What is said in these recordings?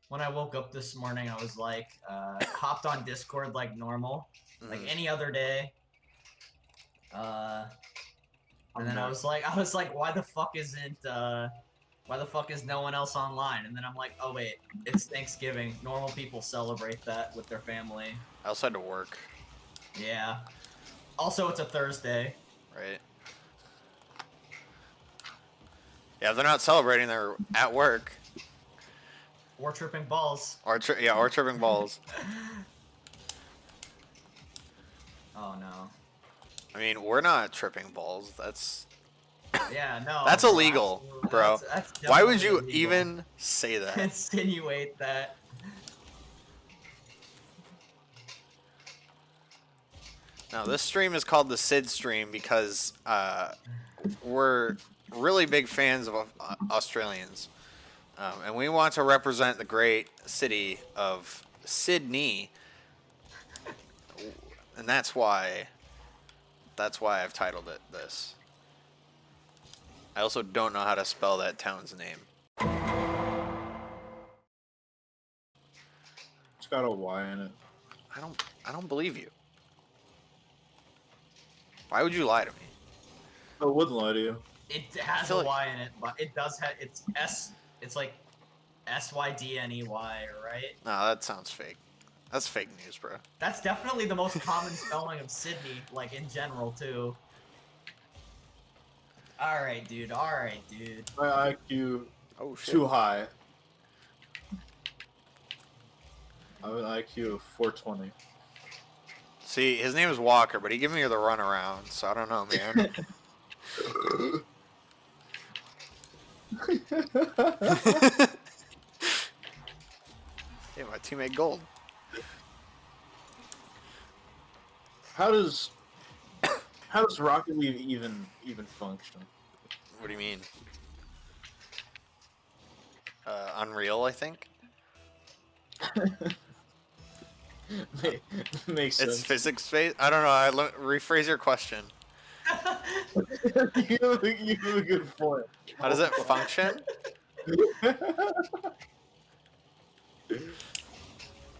when I woke up this morning, I was like, hopped on Discord like normal, like any other day. Uh, and then I was like, why the fuck is no one else online? And then I'm like, oh wait, it's Thanksgiving. Normal people celebrate that with their family. I also had to work. Yeah. Also, it's a Thursday. Right. Yeah, if they're not celebrating, they're at work. Or tripping balls. Or tripping balls. Oh no. I mean, we're not tripping balls. That's Yeah, no. that's bro, illegal, absolutely. bro. That's Why would you illegal. even say that? Insinuate that. Now, this stream is called the Sid stream because we're really big fans of Australians. And we want to represent the great city of Sydney. And that's why I've titled it this. I also don't know how to spell that town's name. It's got a Y in it. I don't believe you. Why would you lie to me? I wouldn't lie to you. It has a Y in it, but it does have it's S. It's like SYDNEY, right? No, that sounds fake. That's fake news, bro. That's definitely the most common spelling of Sydney, like in general too. All right, dude. All right, dude. My IQ too high. I have an IQ of 420. See, his name is Walker, but he gave me the runaround, so I don't know, man. Hey, my teammate Gold. How does Rocket League even function? What do you mean? Unreal, I think. Makes sense. It's physics based. I don't know. Rephrase your question. You have a good point. How does it function?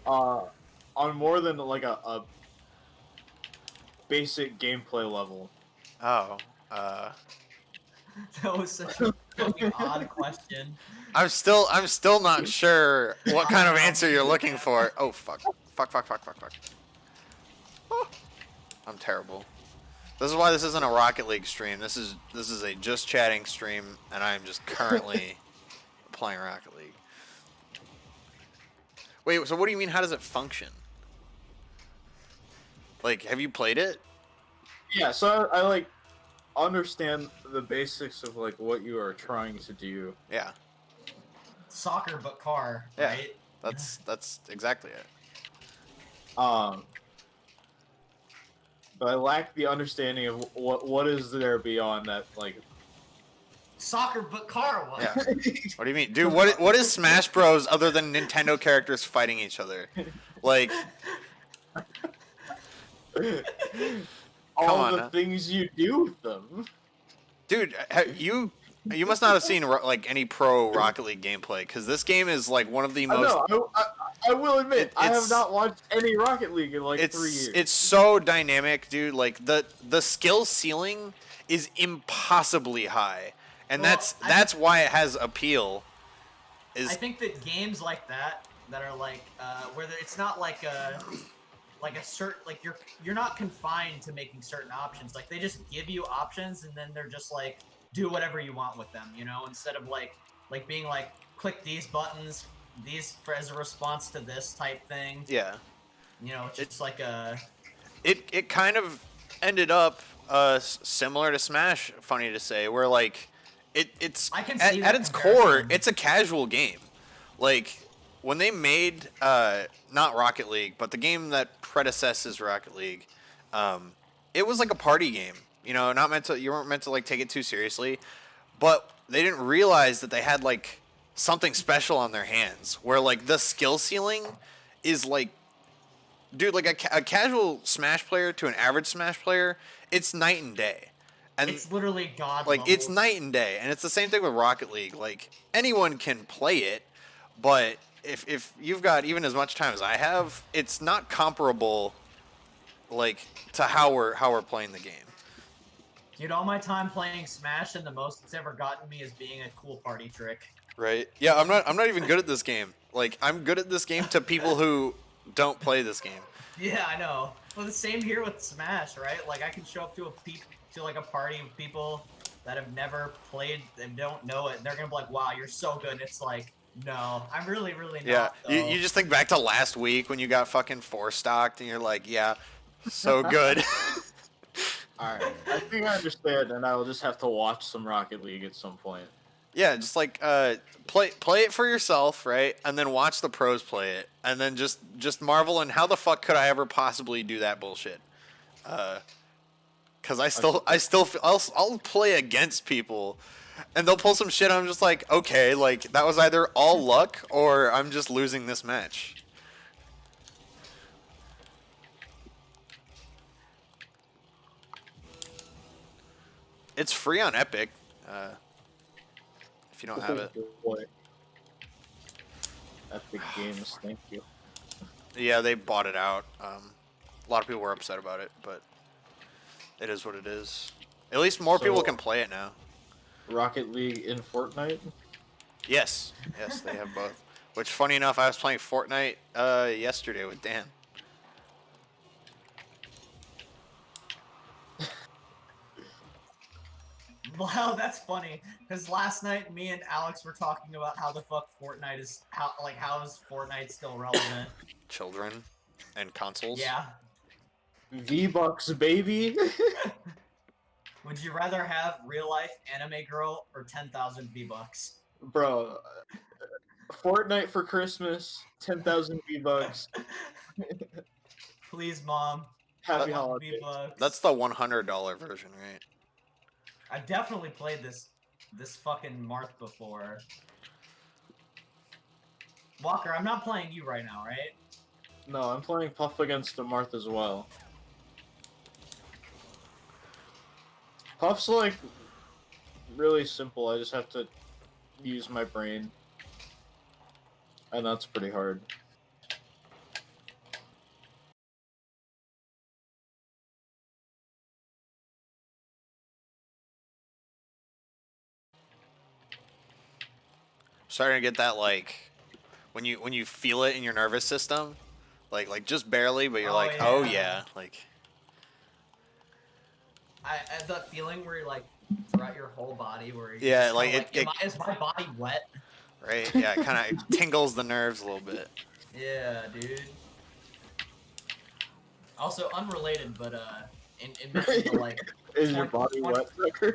On more than like a basic gameplay level. Oh, That was such a fucking odd question. I'm still not sure what kind of answer you're looking for. Oh fuck. Oh, I'm terrible. This is why this isn't a Rocket League stream. This is a just chatting stream, and I am just currently playing Rocket League. Wait, so what do you mean? How does it function? Like, have you played it? Yeah, so I like understand the basics of like what you are trying to do. Yeah. Soccer, but car, Yeah. right? That's exactly it. But I lack the understanding of what is there beyond that, like. Soccer, but car. What? Yeah. What do you mean, dude? What is Smash Bros. Other than Nintendo characters fighting each other? Like, all the things you do with them. Dude, you must not have seen like any pro Rocket League gameplay, because this game is like one of the most. No, I will admit I have not watched any Rocket League in like 3 years. It's so dynamic, dude. Like the skill ceiling is impossibly high, and that's why it has appeal. I think that games like that are like where it's not like a certain, like you're not confined to making certain options. Like they just give you options and then they're just like do whatever you want with them, you know, instead of like being like click these buttons, these as a response to this type thing. Yeah. You know, it's just like a. It kind of ended up similar to Smash. Funny to say, where like it's at its core, it's a casual game. Like when they made not Rocket League, but the game that predecesses Rocket League, it was like a party game. You know, you weren't meant to like take it too seriously, but they didn't realize that they had like something special on their hands, where like the skill ceiling is like, dude, like a casual Smash player to an average Smash player, it's night and day. And it's literally god like levels. It's night and day, and it's the same thing with Rocket League. Like anyone can play it, but if you've got even as much time as I have, it's not comparable, like, to how we're playing the game. Dude, all my time playing Smash, and the most it's ever gotten me is being a cool party trick. Right? Yeah, I'm not even good at this game. Like, I'm good at this game to people who don't play this game. Yeah, I know. Well, the same here with Smash, right? Like, I can show up to a party of people that have never played and don't know it. And they're gonna be like, "Wow, you're so good." And it's like, no, I'm really, really not. Yeah, you just think back to last week when you got fucking 4-stocked, and you're like, "Yeah, so good." Alright, I think I understand, and I will just have to watch some Rocket League at some point. Yeah, just like play it for yourself, right? And then watch the pros play it, and then just marvel in how the fuck could I ever possibly do that bullshit? Because I'll play against people, and they'll pull some shit. I'm just like, okay, like that was either all luck or I'm just losing this match. It's free on Epic, if you don't have it. Epic Games, thank you. Yeah, they bought it out. A lot of people were upset about it, but it is what it is. At least more people can play it now. Rocket League in Fortnite? Yes, they have both. Which, funny enough, I was playing Fortnite yesterday with Dan. Wow, that's funny. Because last night, me and Alex were talking about how the fuck Fortnite is how is Fortnite still relevant? Children and consoles. Yeah. V-Bucks, baby. Would you rather have real life anime girl or 10,000 V-Bucks? Bro, Fortnite for Christmas, 10,000 V-Bucks. Please, Mom. Happy holidays. V-Bucks. That's the $100 version, right? I've definitely played this fucking Marth before. Walker, I'm not playing you right now, right? No, I'm playing Puff against the Marth as well. Puff's like really simple. I just have to use my brain, and that's pretty hard. Starting to get that, like, when you feel it in your nervous system, like just barely, but you're like, yeah. Oh yeah, like. I have that feeling where you're like throughout your whole body, where you're yeah, like is my body wet? Right. Yeah, it kind of tingles the nerves a little bit. Yeah, dude. Also unrelated, but in mention to like. Is your body wet, Tucker?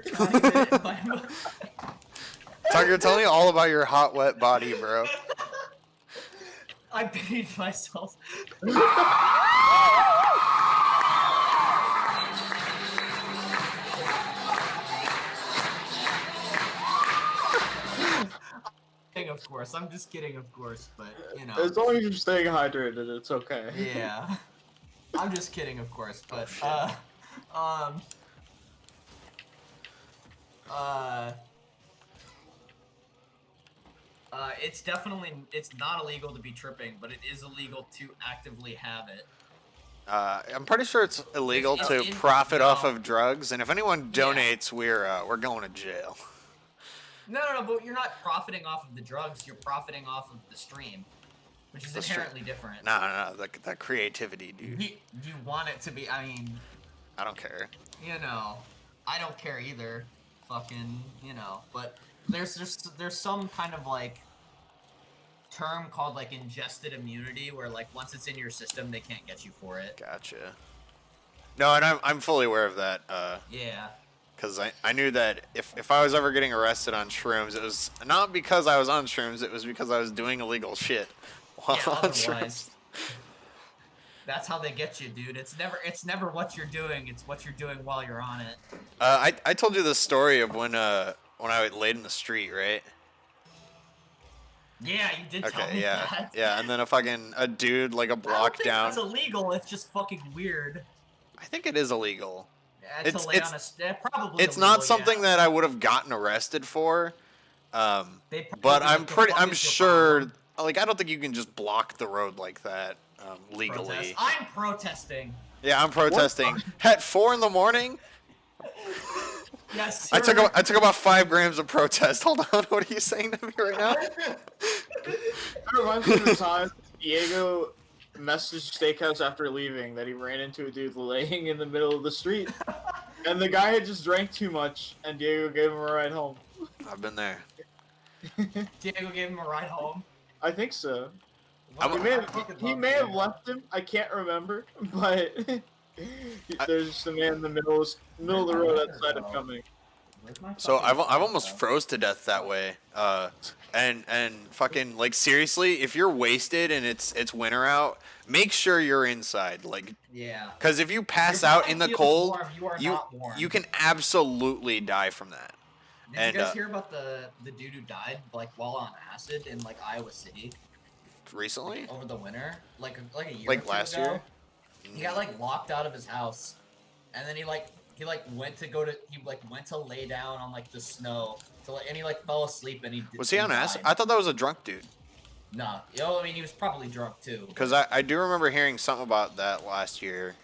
Tucker, tell me all about your hot, wet body, bro. I pitied myself. Of course, I'm just kidding, of course, but you know. As long as you're staying hydrated, it's okay. Yeah. I'm just kidding, of course, but it's not illegal to be tripping, but it is illegal to actively have it. I'm pretty sure it's illegal to profit off of drugs, and if anyone donates, we're going to jail. No, but you're not profiting off of the drugs. You're profiting off of the stream, which is inherently different. No, the creativity, dude. You want it to be? I mean, I don't care. You know, I don't care either. Fucking, you know, but there's some kind of like term called like ingested immunity, where like once it's in your system, they can't get you for it. Gotcha. No, and I'm fully aware of that. Yeah. Because I knew that if I was ever getting arrested on shrooms, it was not because I was on shrooms, it was because I was doing illegal shit while on shrooms. That's how they get you, dude. It's never what you're doing, it's what you're doing while you're on it. I told you the story of when I laid in the street, right? Yeah, you did tell me that. Yeah, and then a dude like a block down. It's illegal, it's just fucking weird. I think it is illegal. Yeah, probably it's not something that I would have gotten arrested for, but I'm sure like I don't think you can just block the road like that legally. Protest. I'm protesting. Yeah, I'm protesting. At 4 in the morning. Yes. I took about 5 grams of protest. Hold on, what are you saying to me right now? That reminds me of the time Diego messaged Steakhouse after leaving that he ran into a dude laying in the middle of the street, and the guy had just drank too much, and Diego gave him a ride home. I've been there. Diego gave him a ride home. I think so. Wow, He may have left him. I can't remember, but there's just a man in the middle of the road outside of coming. So I've almost froze to death that way. And fucking like seriously, if you're wasted and it's winter out, make sure you're inside. Like yeah. Because if you pass out in the cold, warm, you can absolutely die from that. Did you guys hear about the dude who died like while on acid in like Iowa City? Recently? Over the winter, like a year. Like last year. He got like locked out of his house, and then he went to lay down on like the snow, and he like fell asleep and he. Was he on acid? I thought that was a drunk dude. Nah, I mean he was probably drunk too. Because I do remember hearing something about that last year.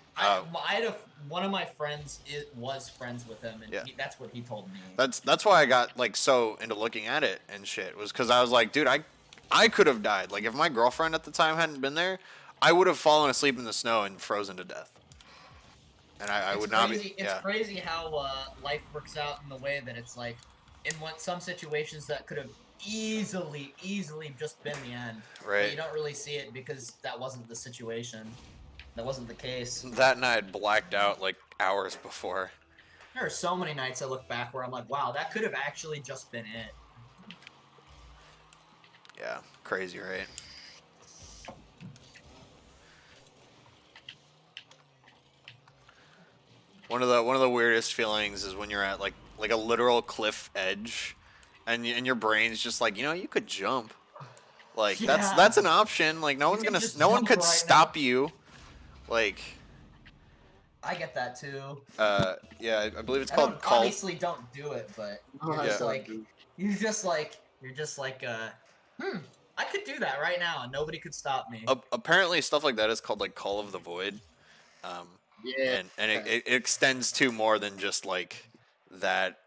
One of my friends was friends with him, and yeah. That's what he told me. That's why I got like so into looking at it and shit, was because I was like, dude, I could have died. Like if my girlfriend at the time hadn't been there, I would have fallen asleep in the snow and frozen to death. And I would not be. It's crazy how life works out in the way that it's like, in some situations that could have easily just been the end. Right. But you don't really see it because that wasn't the situation. That wasn't the case. That night blacked out like hours before. There are so many nights I look back where I'm like, wow, that could have actually just been it. Yeah, crazy, right? One of the weirdest feelings is when you're at like a literal cliff edge, and your brain's just like, you could jump. Like that's an option. Like no one could stop you. Like. I get that too. Yeah, I believe it's called. Obviously, don't do it, but you're just like, I could do that right now, and nobody could stop me. Apparently, stuff like that is called like Call of the Void. Yeah, and it extends to more than just like that.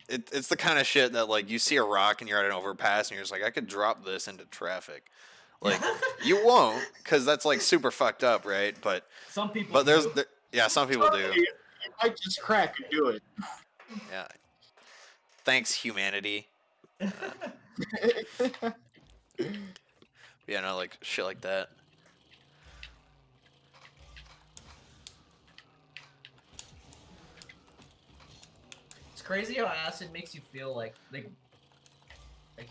It's the kind of shit that like you see a rock and you're at an overpass and you're just like, I could drop this into traffic. Like you won't, because that's like super fucked up, right? But some people. But some people do. You might just crack and do it. Yeah. Thanks, humanity. Yeah, no, like shit like that. It's crazy how acid makes you feel like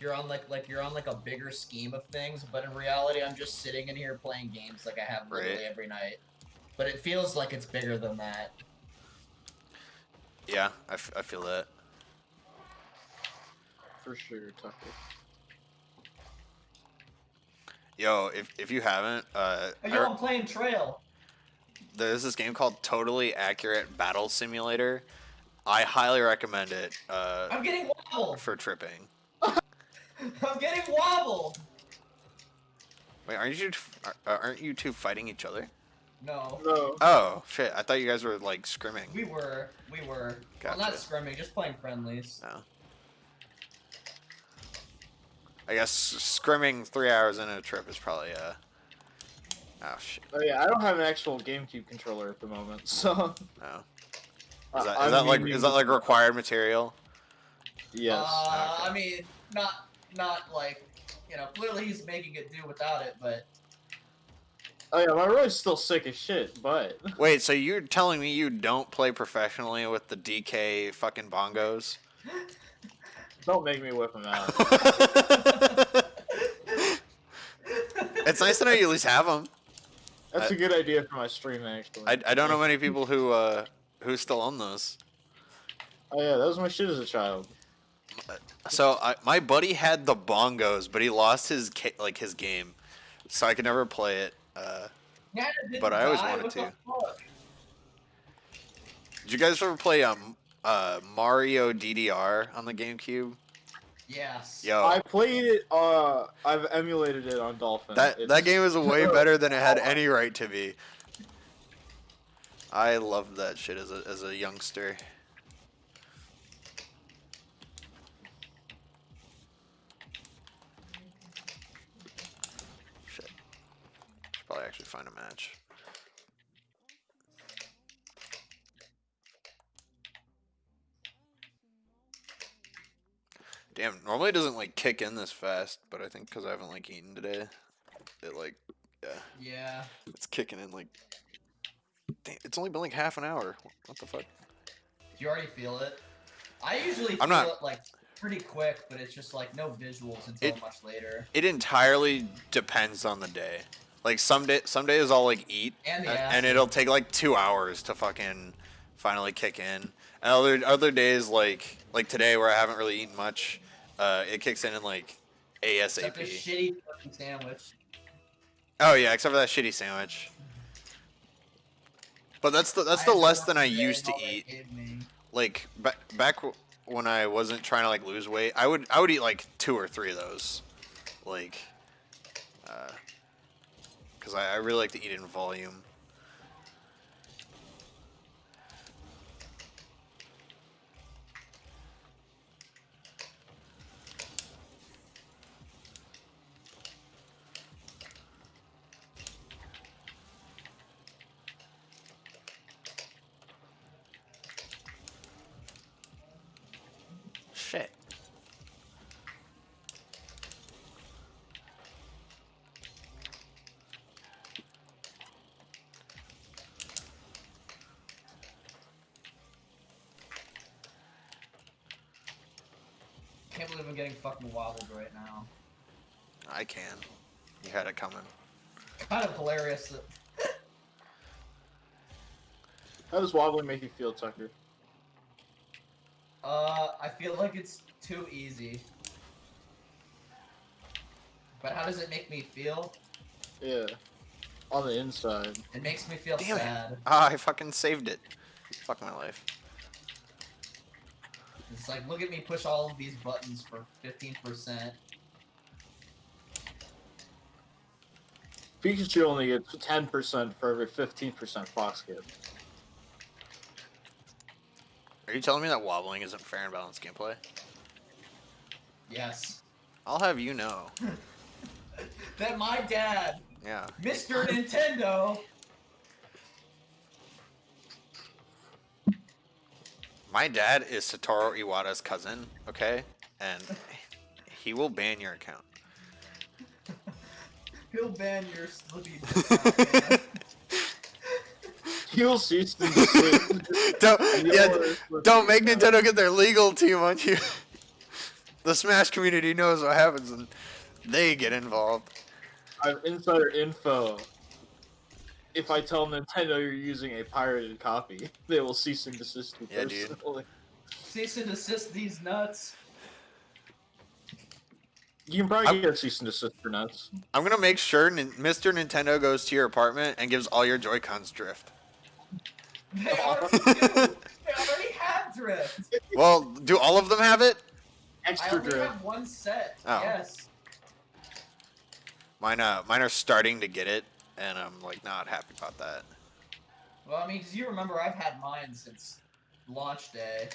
you're on a bigger scheme of things, but in reality, I'm just sitting in here playing games like I have literally every night. But it feels like it's bigger than that. Yeah, I feel that. For sure, Tucker. Yo, if you haven't, I'm playing Trail. There's this game called Totally Accurate Battle Simulator. I highly recommend it. I'm getting wobbled for tripping. I'm getting wobbled. Wait, aren't you two fighting each other? No. Oh shit! I thought you guys were like scrimming. We were. Gotcha. Well, not scrimming, just playing friendlies. No. I guess scrimming 3 hours into a trip is probably oh shit. Oh yeah, I don't have an actual GameCube controller at the moment, so. No. Is that like required material? Yes. Okay. I mean, not like, clearly he's making it do without it, but. Oh yeah, my roid's still sick as shit, but. Wait, so you're telling me you don't play professionally with the DK fucking bongos? Don't make me whip them out. It's nice to know you at least have them. That's a good idea for my stream, actually. I don't know many people who still own those. Oh yeah, that was my shit as a child. So my buddy had the bongos, but he lost his game, so I could never play it. But I always wanted to. Did you guys ever play Mario DDR on the GameCube? Yes. Yo. I played it. I've emulated it on Dolphin. That game is way better than it had any right to be. I loved that shit as a youngster. Shit. Should probably actually find a match. Damn, normally it doesn't like kick in this fast, but I think because I haven't like eaten today, it like, yeah. Yeah. It's kicking in like, damn, it's only been like half an hour. What the fuck? Do you already feel it? I usually feel it like pretty quick, but it's just like no visuals until much later. It entirely depends on the day. Like some days I'll like eat, and it'll take like 2 hours to fucking finally kick in. And other days like today where I haven't really eaten much, it kicks in like ASAP. Except a shitty fucking sandwich. Oh yeah, except for that shitty sandwich. But that's the less than I used to eat. Like back when I wasn't trying to like lose weight, I would eat like 2 or 3 of those, like, because I really like to eat in volume. Shit. Can't believe I'm getting fucking wobbled right now. I can. You had it coming. Kind of hilarious. How does wobbling make you feel, Tucker? I feel like it's too easy. But how does it make me feel? Yeah. On the inside. It makes me feel Damn sad. it. Ah, I fucking saved it. Fuck my life. It's like, look at me push all of these buttons for 15%. Pikachu only gets 10% for every 15% Fox gets. Are you telling me that wobbling isn't fair and balanced gameplay? Yes. I'll have you know. That my dad, Yeah. Mr. Nintendo. My dad is Satoru Iwata's cousin, okay? And he will ban your account. He'll ban your Slippy account. He'll cease to desist. Don't make Nintendo get their legal team on you. The Smash community knows what happens and they get involved. I have insider info. If I tell Nintendo you're using a pirated copy, they will cease and desist you personally. Cease and desist these nuts. You can probably get a cease and desist for nuts. I'm gonna make sure Mr. Nintendo goes to your apartment and gives all your Joy-Cons drift. They already do. They already have drift. Well, do all of them have it? Extra I only drift. have one set. Oh. Yes. Mine are starting to get it, and I'm like not happy about that. Well, I mean, because you remember I've had mine since launch day.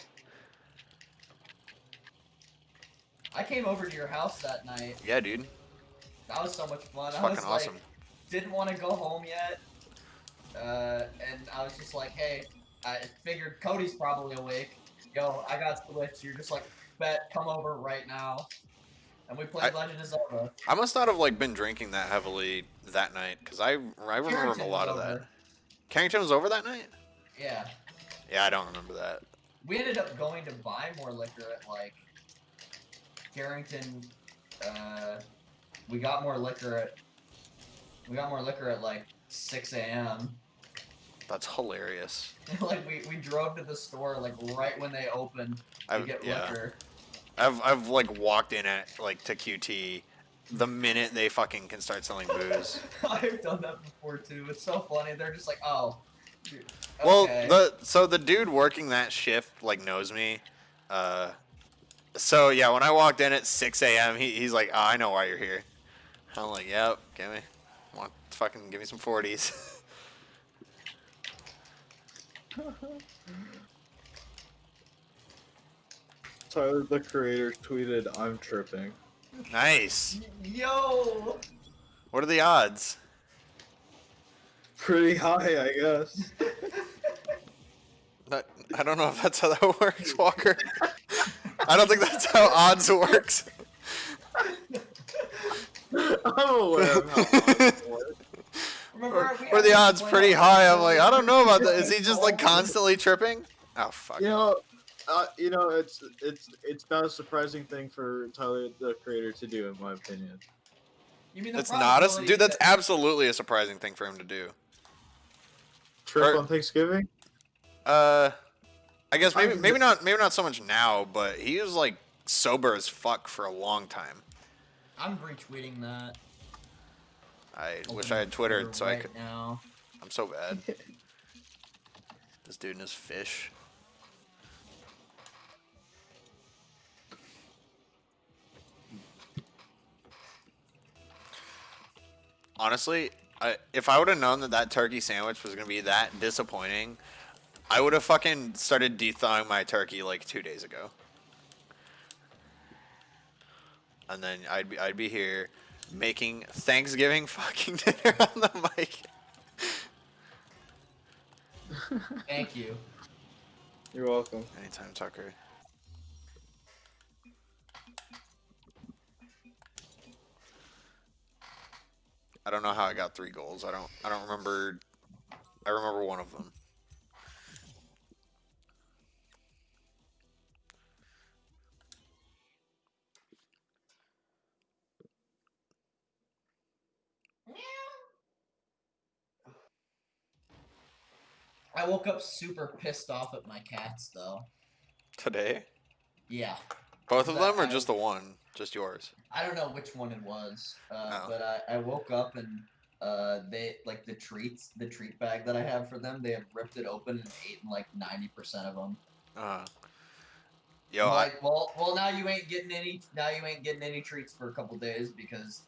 I came over to your house that night. Yeah, dude. That was so much fun. It's I fucking was awesome. like, didn't want to go home yet. And I was just like, hey, I figured Cody's probably awake. Yo, I got Switch. You're just like, bet, come over right now. And we played Legend of Zelda. I must not have like been drinking that heavily that night, because I remember Carrington a lot of was that. over. Carrington was over that night? Yeah. Yeah, I don't remember that. We ended up going to buy more liquor at like Carrington. We got more liquor at like 6 a.m. That's hilarious. Like we drove to the store like right when they opened to get liquor. I've like walked in at like to QT the minute they fucking can start selling booze. I've done that before too. It's so funny. They're just like, oh. Dude, well, okay. the dude working that shift like knows me. So yeah, when I walked in at 6 a.m., he's like, "Oh, I know why you're here." I'm like, "Yep, give me some 40s." Tyler, the creator, tweeted, "I'm tripping." Nice. Yo. What are the odds? Pretty high, I guess. I don't know if that's how that works, Walker. I don't think that's how odds works. I'm aware of how odds work. Were the odds pretty high? I'm like, I don't know about that. Is he just like constantly tripping? Oh fuck. It's not a surprising thing for Tyler, the creator, to do, in my opinion. You mean that's not a dude? That's absolutely a surprising thing for him to do. Trip on Thanksgiving? I guess maybe not so much now, but he was like sober as fuck for a long time. I'm retweeting that. I wish I had Twitter so I could. Now. I'm so bad. This dude and his fish. Honestly, if I would have known that turkey sandwich was gonna be that disappointing, I would have fucking started de-thawing my turkey like 2 days ago. And then I'd be here making Thanksgiving fucking dinner on the mic. Thank you. You're welcome. Anytime, Tucker. I don't know how I got 3 goals. I don't remember. I remember one of them. I woke up super pissed off at my cats, though. Today? Yeah. Both of them, or just the one? Just yours? I don't know which one it was, but I woke up and they like the treat bag that I have for them. They have ripped it open and eaten like 90% of them. Yo, like, well, now you ain't getting any. Now you ain't getting any treats for a couple days because,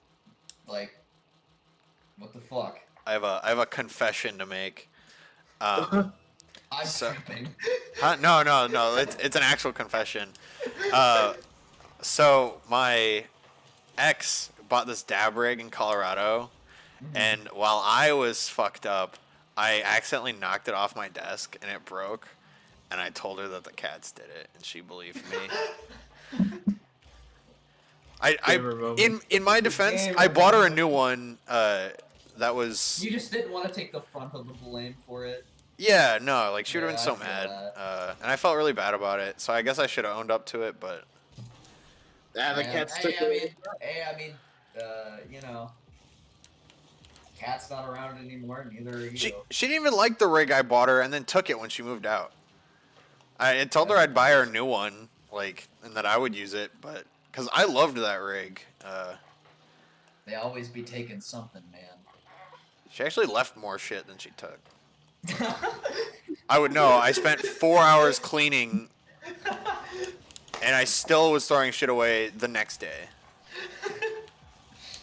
like, what the fuck? I have a confession to make. I'm tripping. No. It's an actual confession. So my ex bought this dab rig in Colorado, and while I was fucked up, I accidentally knocked it off my desk and it broke. And I told her that the cats did it, and she believed me. In my defense, I bought her a new one. That was. You just didn't want to take the front of the blame for it. Yeah, no, like she would have been so mad, and I felt really bad about it. So I guess I should have owned up to it, but. Yeah, the cats took it. You know, cat's not around anymore. Neither are you. She didn't even like the rig I bought her, and then took it when she moved out. I told her I'd buy her a new one, like, and that I would use it, but because I loved that rig. They always be taking something, man. She actually left more shit than she took. I would know. I spent 4 hours cleaning, and I still was throwing shit away the next day.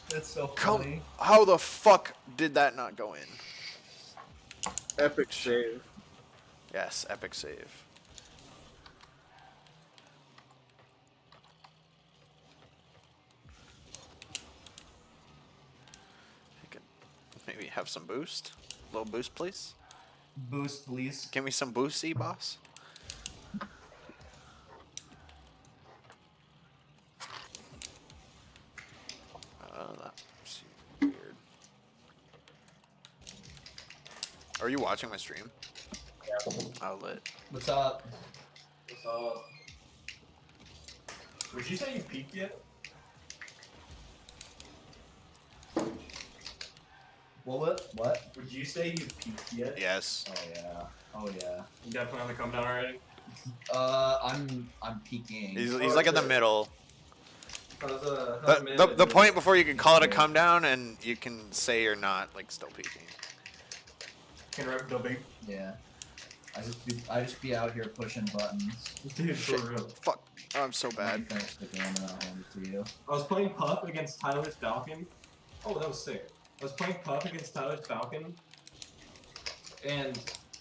That's so funny. How the fuck did that not go in? Epic save. Yes, epic save. Maybe have some boost. A little boost, please. Boost, please. Give me some boosty, boss. That's weird. Are you watching my stream? Yeah. Oh, lit. What's up? What's up? Would you say you peaked yet? What? Would you say you peaked yet? Yes. Oh yeah. You got plan to come down already? I'm peaking. He's like in the middle. How's The point before you can call it a come down, and you can say you're not like still peaking. Can rep dubbing. Yeah. I just be out here pushing buttons. Dude, Shit. for real. Fuck. Oh, I'm so bad. Finish the game and I'll hand it to you. I was playing Puff against Tyler's Falcon. Oh, that was sick. I was playing Puff against Tyler's Falcon, and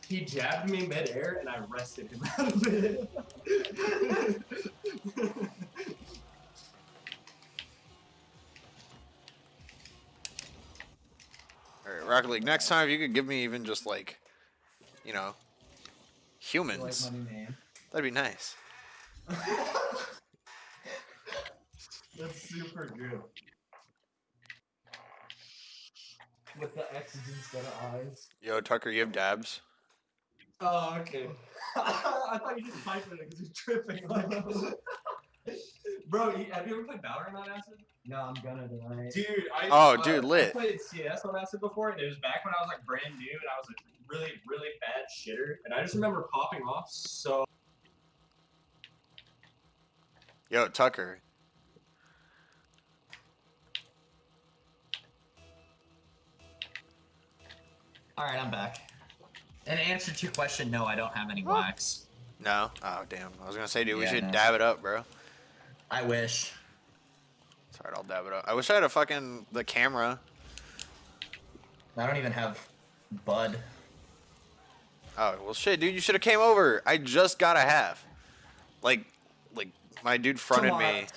he jabbed me midair, and I wrested him out of it. Alright, Rocket League, next time if you could give me even just like, you know, humans, You like my new name? that'd be nice. That's super good. With the X's instead of I's. Yo, Tucker, you have dabs? Oh, okay. I thought you just typed it because you're tripping. Bro, have you ever played Valorant on acid? No, I'm gonna tonight. Dude, Dude, lit. I played CS on acid before, and it was back when I was like brand new, and I was a really, really bad shitter, and I just remember popping off so. Yo, Tucker. Alright, I'm back. In answer to your question, no, I don't have any wax. No? Oh, damn. I was gonna say, dude, we Yeah, should no. dab it up, bro. I wish. It's alright, I'll dab it up. I wish I had a fucking, the camera. I don't even have bud. Oh, well, shit, dude, you should have came over. I just got a half. Like, my dude fronted me.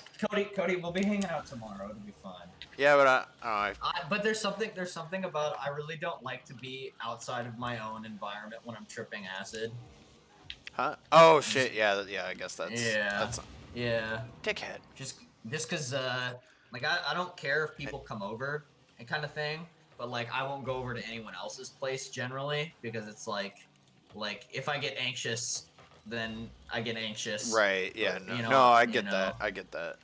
Cody, we'll be hanging out tomorrow. It'll be fun. Yeah, but I But there's something about I really don't like to be outside of my own environment when I'm tripping acid. huh? Oh, shit, yeah, I guess that's, that's Yeah. dickhead. Just cause like I don't care if people come over and kind of thing, but like I won't go over to anyone else's place generally because it's like if I get anxious, then I get anxious. Right, yeah, But, no, you know, no, I you get know. that, I get that.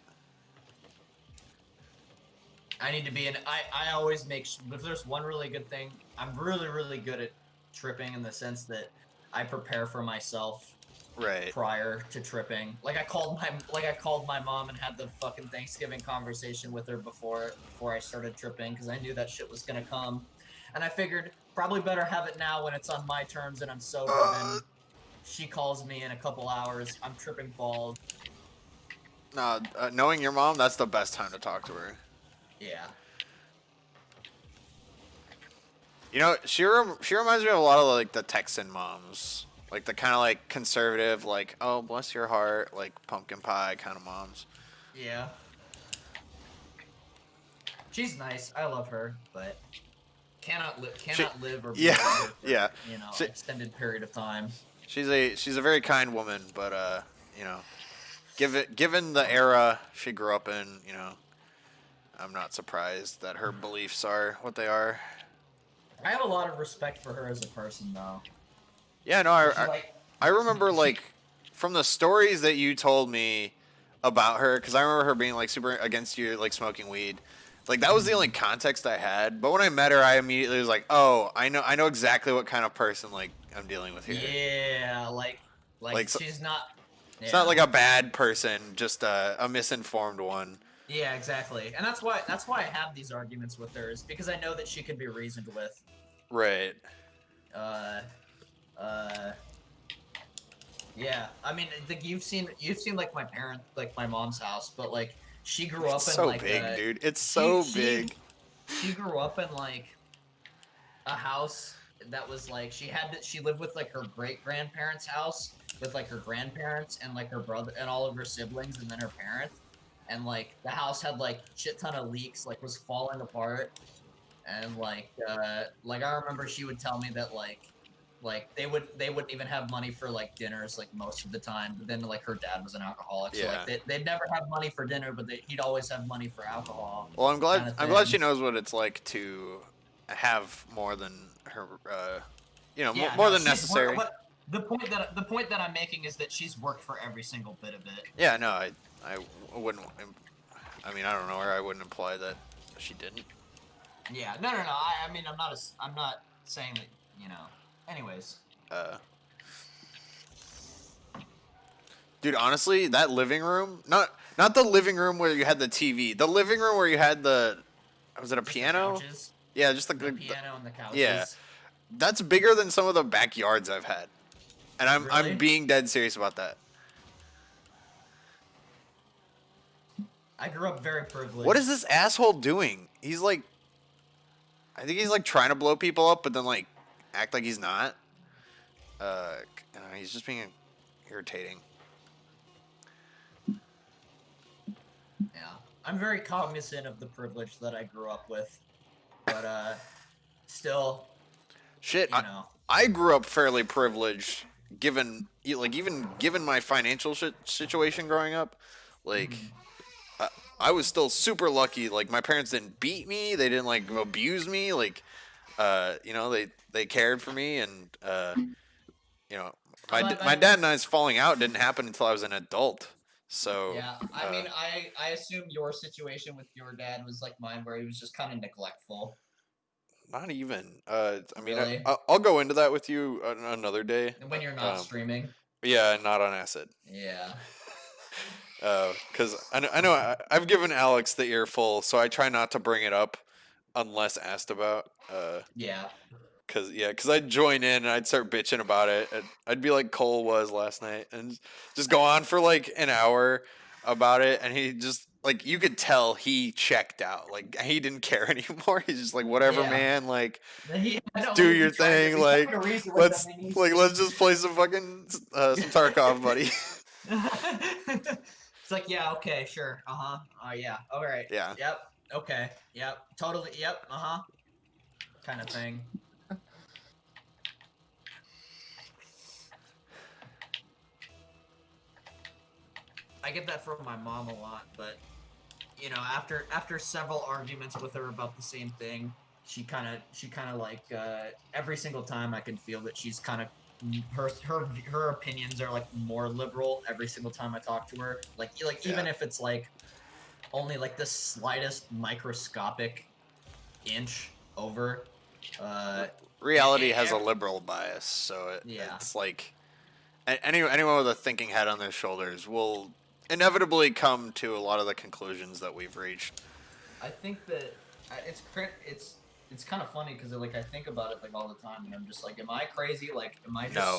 I need to be in. I always make. If there's one really good thing, I'm really good at tripping in the sense that I prepare for myself Right. prior to tripping. Like I called my mom and had the fucking Thanksgiving conversation with her before I started tripping because I knew that shit was gonna come, and I figured probably better have it now when it's on my terms and I'm sober than she calls me in a couple hours. I'm tripping balls. No, knowing your mom, that's the best time to talk to her. Yeah. You know, she reminds me of a lot of like the Texan moms, like the kind of like conservative, like oh bless your heart, like pumpkin pie kind of moms. Yeah. She's nice. I love her, but cannot live or be Yeah, with her for, yeah. You know, She- extended period of time. She's a very kind woman, but you know, given the era she grew up in, you know, I'm not surprised that her beliefs are what they are. I have a lot of respect for her as a person, though. Yeah, no, She's like, I remember like from the stories that you told me about her, because I remember her being like super against you, like smoking weed. Like that was the only context I had. But when I met her, I immediately was like, oh, I know exactly what kind of person like I'm dealing with here. yeah, like she's not. It's not like a bad person, just a misinformed one. Yeah, exactly, and that's why I have these arguments with her is because I know that she can be reasoned with. Right. Yeah, I mean, like you've seen like my mom's house, but like she grew up It's in so like big, dude. It's so big. She grew up in like a house that was like she lived with like her great grandparents' house with like her grandparents and like her brother and all of her siblings and then her parents, and like the house had like shit ton of leaks, like was falling apart, and like I remember she would tell me that like they wouldn't even have money for like dinners like most of the time, but then like her dad was an alcoholic, so Yeah. like they'd never have money for dinner, but he'd always have money for alcohol. Well, I'm glad kinda I'm glad thing. she knows what it's like to have more than her, you know, Yeah, more no, than she's necessary. But the point that I'm making is that she's worked for every single bit of it. Yeah, no, I wouldn't. I mean, I don't know her. I wouldn't imply that she didn't. Yeah, no. I mean, I'm not saying that, you know. Anyways. Dude, honestly, that living room, not the living room where you had the TV, the living room where you had was it a Just the piano? couches, Yeah, just the piano and the couches. yeah. That's bigger than some of the backyards I've had, and I'm Really? being dead serious about that. I grew up very privileged. What is this asshole doing? He's like, I think he's like trying to blow people up, but then like act like he's not. He's just being irritating. Yeah, I'm very cognizant of the privilege that I grew up with, but still, shit. I grew up fairly privileged, given even given my financial situation growing up, like. I was still super lucky. Like my parents didn't beat me. They didn't like abuse me. Like, they cared for me, and my dad and I's falling out didn't happen until I was an adult. So yeah, I mean, I assume your situation with your dad was like mine, where he was just kind of neglectful. Not even. I mean, really? I'll go into that with you another day. When you're not streaming. Yeah, not on acid. Yeah. Because I know I've given Alex the earful, so I try not to bring it up unless asked about. Yeah. Because I'd join in and I'd start bitching about it. And I'd be like Cole was last night and just go on for like an hour about it. And he just, like, you could tell he checked out. Like, he didn't care anymore. He's just like, whatever, man. Like, do your thing. Like, let's just play some fucking, some Tarkov, buddy. It's like, yeah, okay, sure, yeah, all right, yeah, yep, okay, yep, totally, yep, kind of thing. I get that from my mom a lot, but you know, after several arguments with her about the same thing, she kind of like every single time I can feel that she's kind of. Her opinions are like more liberal every single time I talk to her. Like even if it's like only like the slightest microscopic inch over. Reality has a liberal bias, so it's like anyone with a thinking head on their shoulders will inevitably come to a lot of the conclusions that we've reached. I think that it's kind of funny because like I think about it like all the time, and I'm just like, am I crazy? Like, am I just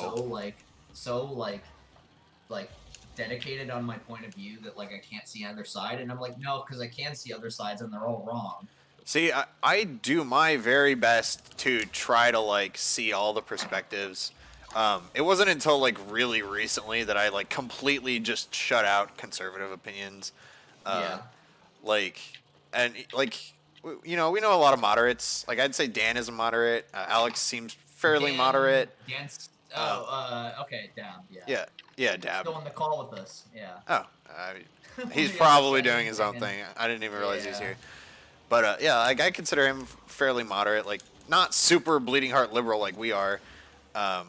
so dedicated on my point of view that like I can't see either side? And I'm like, no, because I can see other sides and they're all wrong. See, I do my very best to try to like see all the perspectives. It wasn't until like really recently that I like completely just shut out conservative opinions. You know, we know a lot of moderates. Like, I'd say Dan is a moderate. Alex seems fairly moderate. Dan's, okay, Dan, Yeah, Dab. Still on the call with us, yeah. Oh, he's probably doing his own thing. I didn't even realize he's here. But, like, I consider him fairly moderate. Like, not super bleeding heart liberal like we are. And,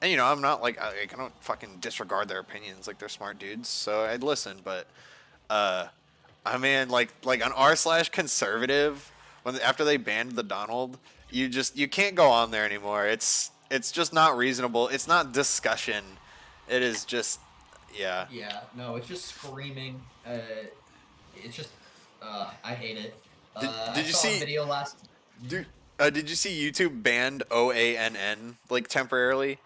you know, I'm not, like, I don't fucking disregard their opinions. Like, they're smart dudes, so I'd listen. But, I mean, like on r/conservative, after they banned the Donald, you can't go on there anymore. It's just not reasonable. It's not discussion. It is just, yeah. Yeah, no, it's just screaming. It's just, I hate it. Did you see a video last? Did you see YouTube banned OANN like temporarily?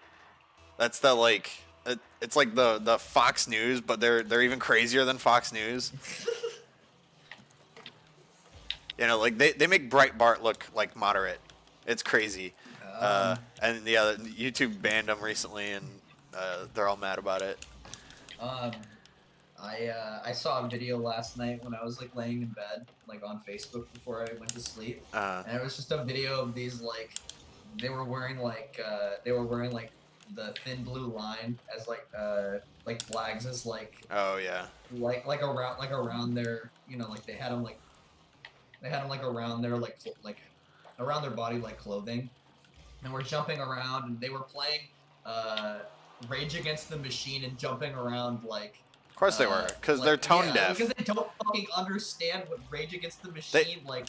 That's the like, it's like the Fox News, but they're even crazier than Fox News. You know, like they make Breitbart look like moderate. It's crazy. And yeah, YouTube banned them recently, and they're all mad about it. I saw a video last night when I was like laying in bed, like on Facebook before I went to sleep, and it was just a video of these like they were wearing like the thin blue line as like flags as like like around their, you know, like they had them like around their like around their body like clothing, and we're jumping around, and they were playing Rage Against the Machine and jumping around like. Of course they were, because they're tone deaf. Because they don't fucking understand what Rage Against the Machine like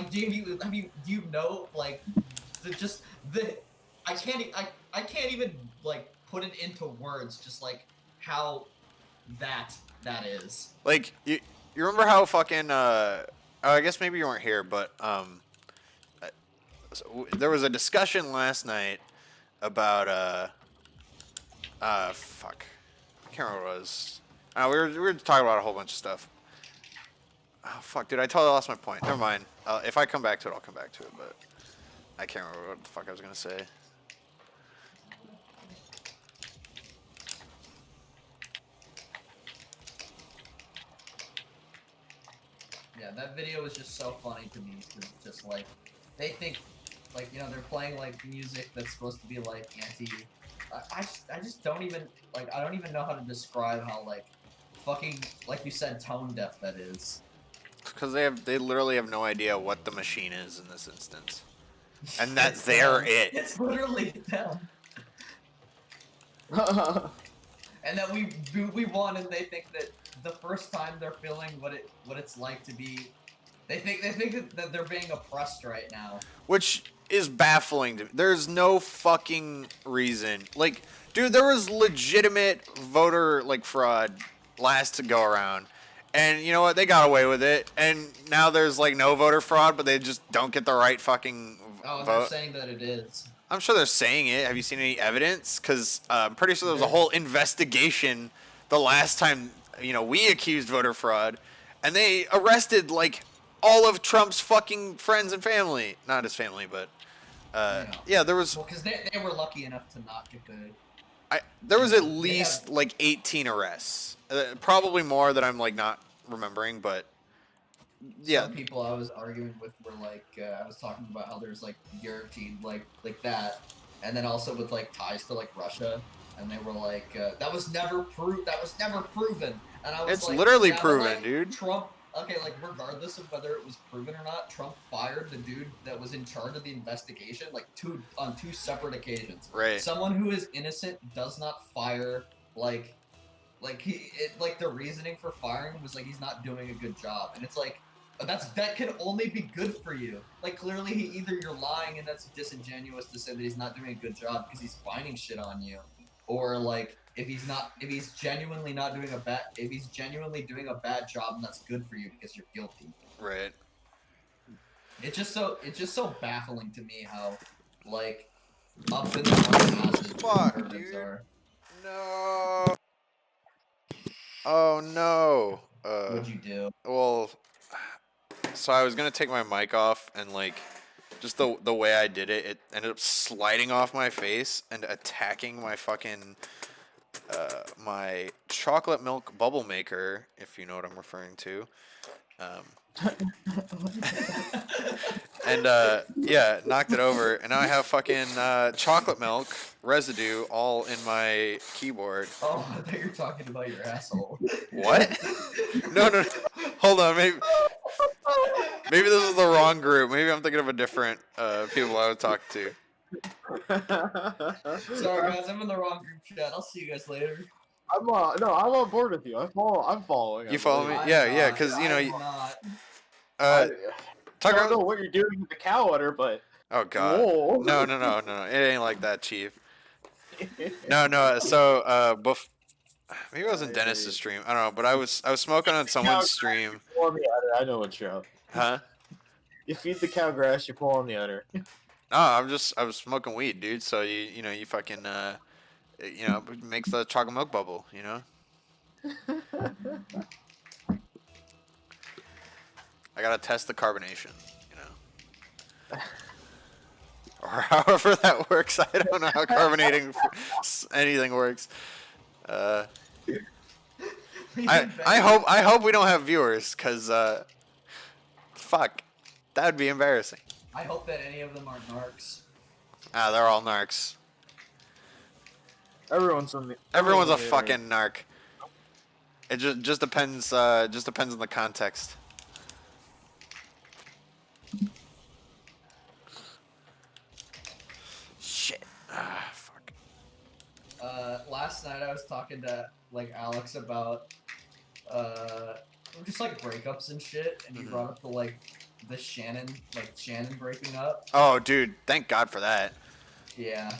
do you know like I can't even like put it into words just like how that is. Like you remember how fucking I guess maybe you weren't here, but there was a discussion last night about fuck, I can't remember what it was. We were talking about a whole bunch of stuff. Oh, fuck, dude, I totally lost my point. Never mind. If I come back to it, I'll come back to it, but I can't remember what the fuck I was gonna say. Yeah, that video was just so funny to me, because just like, they think, like, you know, they're playing like music that's supposed to be like anti. I just don't even like. I don't even know how to describe how like, fucking, like you said, tone deaf that is. Because they literally have no idea what the machine is in this instance, and that they're it. It's literally them. And that we won, and they think that the first time they're feeling what it's like to be, they think that they're being oppressed right now. Which is baffling to me. There's no fucking reason. Like, dude, there was legitimate voter like fraud last to go around. And you know what? They got away with it. And now there's like no voter fraud, but they just don't get the right fucking vote. They're saying that it is. I'm sure they're saying it. Have you seen any evidence? Because I'm pretty sure there was a whole investigation the last time, you know, we accused voter fraud, and they arrested like all of Trump's fucking friends and family. Not his family, but yeah, there was. Well, because they were lucky enough to not get the. There was at least like 18 arrests, probably more that I'm like not remembering, but yeah. Some people I was arguing with were like, I was talking about how there's like guaranteed like that, and then also with like ties to like Russia, and they were like, that was never proven, and I was it's like, literally yeah, proven, like, dude. Trump. Okay, like regardless of whether it was proven or not, Trump fired the dude that was in charge of the investigation like on two separate occasions. Right. Someone who is innocent does not fire like the reasoning for firing was like he's not doing a good job, and it's like that can only be good for you. Like clearly either you're lying and that's disingenuous to say that he's not doing a good job because he's finding shit on you, or like if he's genuinely doing a bad job, and that's good for you because you're guilty. Right. It's just so baffling to me how like up in the masses Fuck, dude. are. No. Oh no. What'd you do? Well, so I was gonna take my mic off, and like, just the way I did it, it ended up sliding off my face and attacking my fucking my chocolate milk bubble maker, if you know what I'm referring to. And yeah, knocked it over, and now I have fucking chocolate milk residue all in my keyboard. Oh, I thought you were talking about your asshole. What? No. Hold on, maybe this is the wrong group. Maybe I'm thinking of a different people I would talk to. Sorry guys, I'm in the wrong group chat. I'll see you guys later. I'm on board with you. I'm following. You follow me? Yeah, because you know. I don't know what you're doing with the cow udder, but. Oh God. Whoa. No. It ain't like that, Chief. No. So maybe it wasn't Dennis's stream. I don't know, but I was smoking on someone's stream. I know what's up. Huh? You feed the cow grass, you pull on the udder. No, I was smoking weed, dude. So you fucking it makes the chocolate milk bubble, you know. I gotta test the carbonation, you know. Or however that works. I don't know how carbonating anything works. I hope we don't have viewers, cause fuck, that would be embarrassing. I hope that any of them aren't narcs. Ah, they're all narcs. Everyone's a fucking narc. It just depends. Just depends on the context. Shit. Ah, fuck. Last night I was talking to like Alex about just like breakups and shit, and he brought up the Shannon breaking up. Oh, dude, thank God for that. Yeah.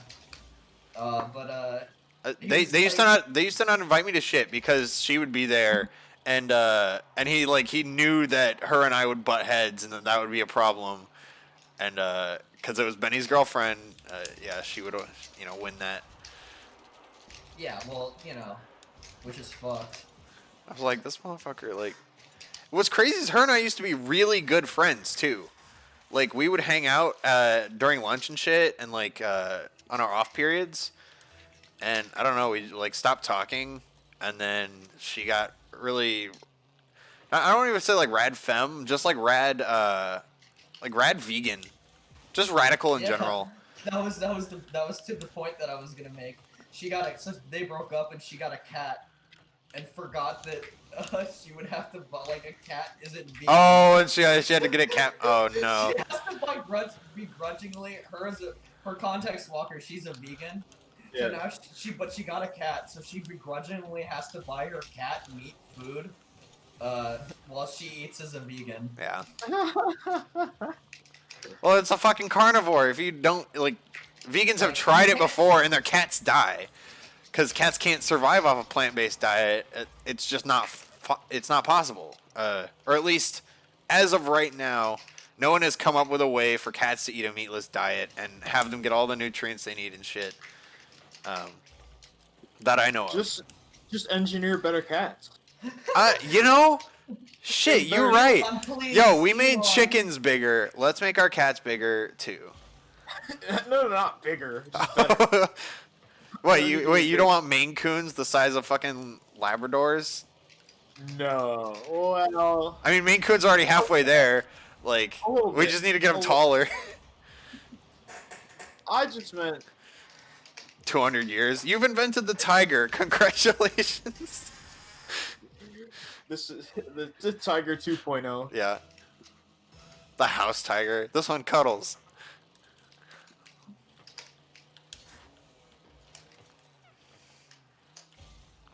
They used to not invite me to shit because she would be there, and he knew that her and I would butt heads and that would be a problem, and because it was Benny's girlfriend, yeah, she would win that. Yeah, well, which is fucked. I was like, this motherfucker, like, What's crazy is her and I used to be really good friends too. Like we would hang out during lunch and shit, and like on our off periods. And I don't know, we like stopped talking, and then she got really. I don't even say like rad femme, just like rad vegan, just radical in general. That was to the point that I was gonna make. So they broke up and she got a cat, and forgot that she would have to buy like a cat isn't vegan. Oh, and she had to get a cat. Oh no. She has to buy begrudgingly. Her context walker. She's a vegan. Yeah. So now she got a cat, so she begrudgingly has to buy her cat meat food, while she eats as a vegan. Yeah. Well, it's a fucking carnivore. If you don't like, vegans have tried it before and their cats die, because cats can't survive off a plant-based diet. It's just not. It's not possible. Or at least, as of right now, no one has come up with a way for cats to eat a meatless diet and have them get all the nutrients they need and shit. That I know of. Just engineer better cats. You know, shit, you're right. Yo, we made chickens bigger. Let's make our cats bigger too. No, not bigger. Just better. Wait, you don't want Maine Coons the size of fucking Labradors? No. Well, I mean, Maine Coons are already halfway there. Like, we just need to get them taller. I just meant 200 years. You've invented the tiger. Congratulations. This is the Tiger 2.0. Yeah. The house tiger. This one cuddles.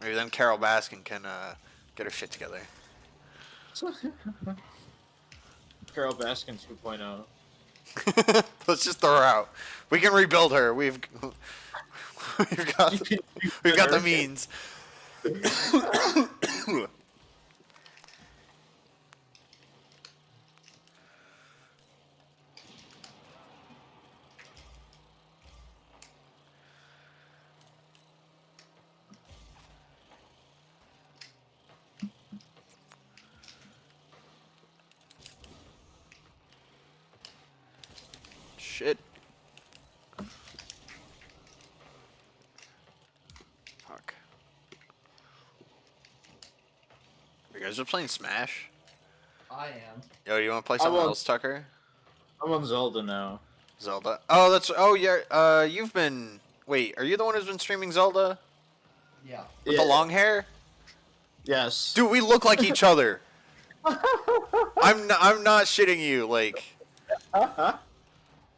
Maybe then Carol Baskin can get her shit together. Carol Baskin 2.0. Let's just throw her out. We can rebuild her. We've got the means. Shit. Fuck. You guys are playing Smash? I am. Yo, you want to play something else, Tucker? I'm on Zelda now. Zelda. Oh, oh yeah. You've been. Wait, are you the one who's been streaming Zelda? Yeah. With the long hair? Yes. Dude, we look like each other. I'm not shitting you. Like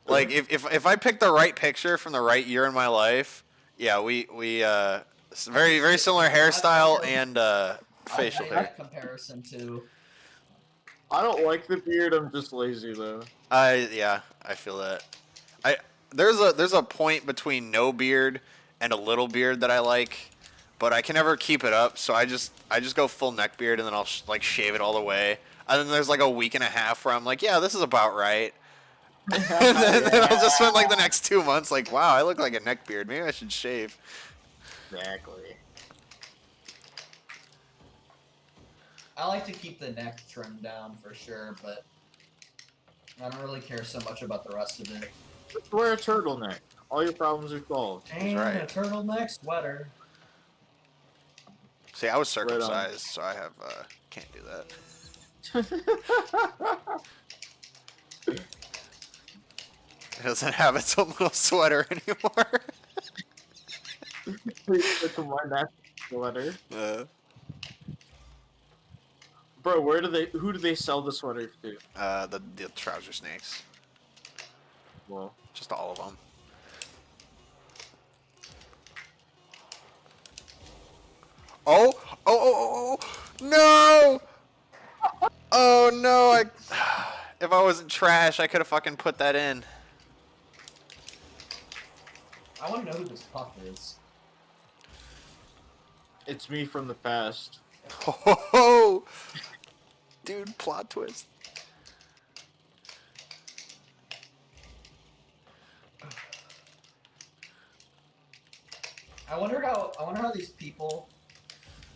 if I pick the right picture from the right year in my life, yeah, we very very similar hairstyle and facial hair. Comparison to. I don't like the beard. I'm just lazy though. Yeah, I feel that. There's a point between no beard and a little beard that I like, but I can never keep it up. So I just go full neck beard and then I'll like shave it all the way. And then there's like a week and a half where I'm like, yeah, this is about right. And then I'll just spend like the next 2 months like, wow, I look like a neck beard. Maybe I should shave. Exactly. I like to keep the neck trimmed down for sure, but I don't really care so much about the rest of it. Just wear a turtleneck. All your problems are solved. And right. a turtleneck sweater. See, I was circumcised, so I have can't do that. It doesn't have its own little sweater anymore. It's a more natural sweater. Bro, who do they sell the sweaters to? The trouser snakes. Well, just all of them. Oh, no! Oh no, if I wasn't trash, I could have fucking put that in. I want to know who this Puff is. It's me from the past. Oh, dude, plot twist. I wonder how these people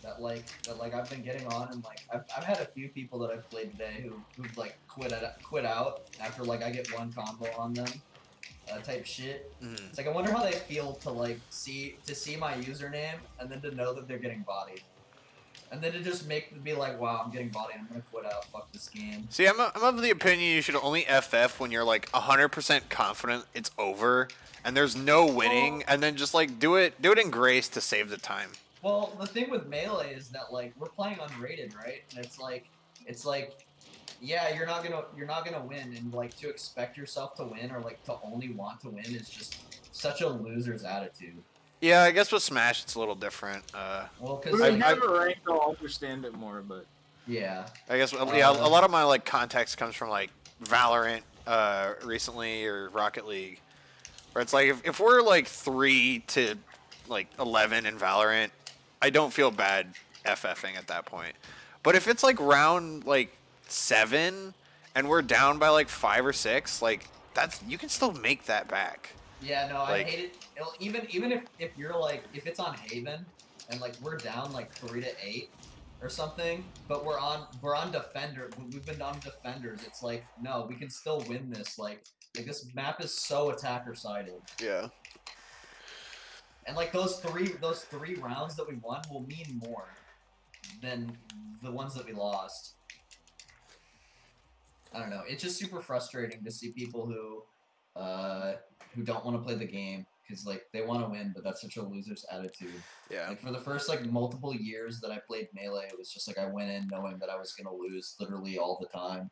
that I've been getting on, and like I've had a few people that I've played today who've like quit out after like I get one combo on them, type shit. It's like I wonder how they feel to like see my username and then to know that they're getting bodied. And then to just be like, wow, I'm getting bodied, I'm gonna quit out, fuck this game. See, I'm of the opinion you should only FF when you're like 100% confident it's over and there's no winning, and then just like do it in grace to save the time. Well, the thing with Melee is that like we're playing unrated, right? And it's like, yeah, you're not gonna win, and like to expect yourself to win or like to only want to win is just such a loser's attitude. Yeah, I guess with Smash it's a little different. Well, because I have a rank, I'll understand it more, but yeah. I guess yeah, a lot of my like context comes from like Valorant recently or Rocket League, where it's like if we're like 3 to like 11 in Valorant, I don't feel bad FFing at that point. But if it's like round like 7 and we're down by like 5 or 6, like you can still make that back. Yeah, no, like, I hate it. Even if you're like if it's on Haven and like we're down like 3 to 8 or something, but we're on Defender. We've been on Defenders. It's like no, we can still win this. Like this map is so attacker sided. Yeah. And like those three rounds that we won will mean more than the ones that we lost. I don't know. It's just super frustrating to see people who don't want to play the game because like they want to win, but that's such a loser's attitude. Yeah. Like for the first like multiple years that I played Melee, it was just like I went in knowing that I was gonna lose literally all the time.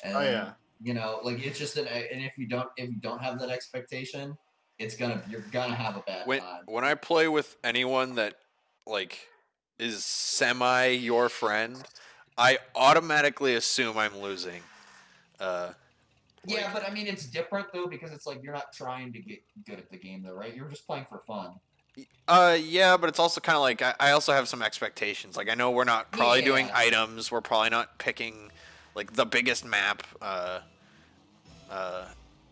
And, oh yeah. You know, like it's just and if you don't have that expectation, you're gonna have a bad time. When I play with anyone that like is semi your friend, I automatically assume I'm losing. Yeah, but I mean it's different though because it's like you're not trying to get good at the game though, right? You're just playing for fun. Yeah, but it's also kind of like I also have some expectations. Like I know we're not probably doing items. We're probably not picking like the biggest map.